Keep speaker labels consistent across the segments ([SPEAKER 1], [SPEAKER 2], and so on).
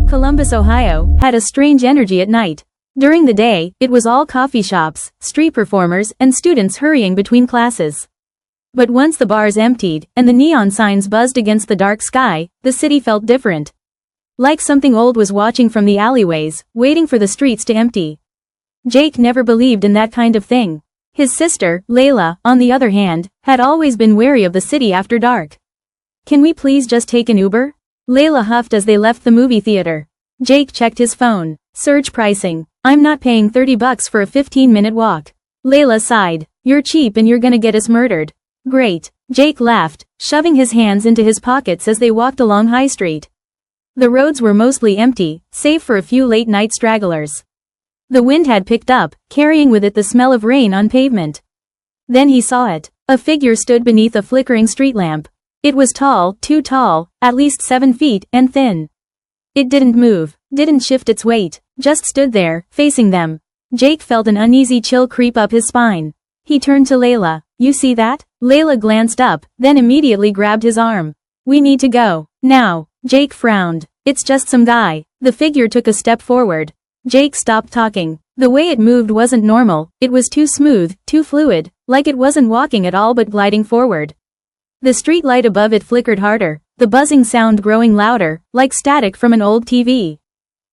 [SPEAKER 1] Columbus, Ohio, had a strange energy at night. During the day, it was all coffee shops, street performers, and students hurrying between classes. But once the bars emptied, and the neon signs buzzed against the dark sky, the city felt different. Like something old was watching from the alleyways, waiting for the streets to empty. Jake never believed in that kind of thing. His sister, Layla, on the other hand, had always been wary of the city after dark. "Can we please just take an Uber?" Layla huffed as they left the movie theater. Jake checked his phone. Surge pricing. "I'm not paying $30 for a 15-minute walk." Layla sighed. "You're cheap and you're gonna get us murdered." "Great." Jake laughed, shoving his hands into his pockets as they walked along High Street. The roads were mostly empty, save for a few late-night stragglers. The wind had picked up, carrying with it the smell of rain on pavement. Then he saw it. A figure stood beneath a flickering street lamp. It was tall, too tall, at least 7 feet, and thin. It didn't move, didn't shift its weight, just stood there, facing them. Jake felt an uneasy chill creep up his spine. He turned to Layla. "You see that?" Layla glanced up, then immediately grabbed his arm. "We need to go. Now." Jake frowned. "It's just some guy." The figure took a step forward. Jake stopped talking. The way it moved wasn't normal, it was too smooth, too fluid, like it wasn't walking at all but gliding forward. The street light above it flickered harder, the buzzing sound growing louder, like static from an old TV.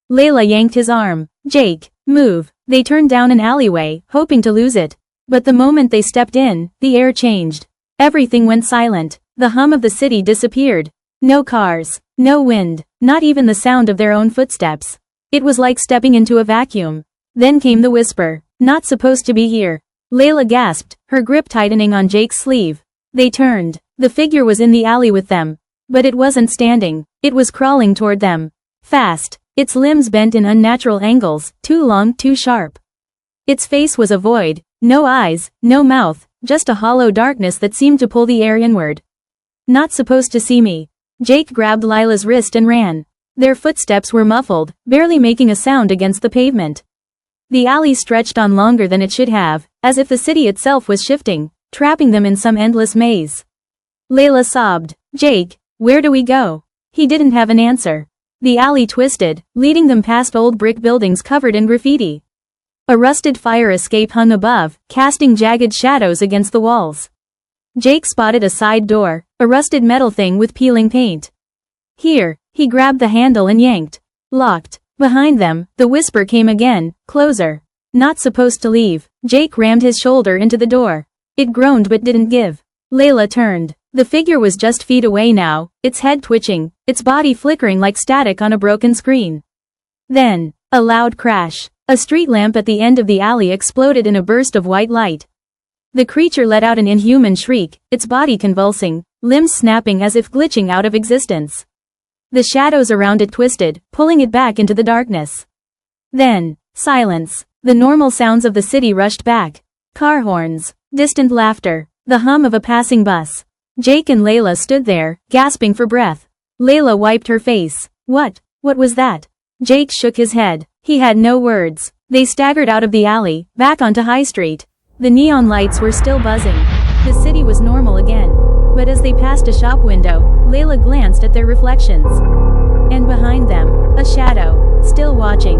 [SPEAKER 1] Layla yanked his arm. "Jake, move." They turned down an alleyway, hoping to lose it. But the moment they stepped in, the air changed. Everything went silent. The hum of the city disappeared. No cars, no wind, not even the sound of their own footsteps. It was like stepping into a vacuum. Then came the whisper. "Not supposed to be here." Layla gasped, her grip tightening on Jake's sleeve. They turned. The figure was in the alley with them. But it wasn't standing, it was crawling toward them. Fast. Its limbs bent in unnatural angles, too long, too sharp. Its face was a void, no eyes, no mouth, just a hollow darkness that seemed to pull the air inward. "Not supposed to see me." Jake grabbed Lila's wrist and ran. Their footsteps were muffled, barely making a sound against the pavement. The alley stretched on longer than it should have, as if the city itself was shifting, trapping them in some endless maze. Layla sobbed. "Jake, where do we go?" He didn't have an answer. The alley twisted, leading them past old brick buildings covered in graffiti. A rusted fire escape hung above, casting jagged shadows against the walls. Jake spotted a side door, a rusted metal thing with peeling paint. "Here." He grabbed the handle and yanked. Locked. Behind them, the whisper came again, closer. "Not supposed to leave." Jake rammed his shoulder into the door. It groaned but didn't give. Layla turned. The figure was just feet away now, its head twitching, its body flickering like static on a broken screen. Then, a loud crash. A street lamp at the end of the alley exploded in a burst of white light. The creature let out an inhuman shriek, its body convulsing, limbs snapping as if glitching out of existence. The shadows around it twisted, pulling it back into the darkness. Then, silence. The normal sounds of the city rushed back. Car horns, distant laughter, the hum of a passing bus. Jake and Layla stood there, gasping for breath. Layla wiped her face. What was that?" Jake shook his head. He had no words. They staggered out of the alley, back onto High Street. The neon lights were still buzzing. The city was normal again. But as they passed a shop window, Layla glanced at their reflections. And behind them, a shadow, still watching.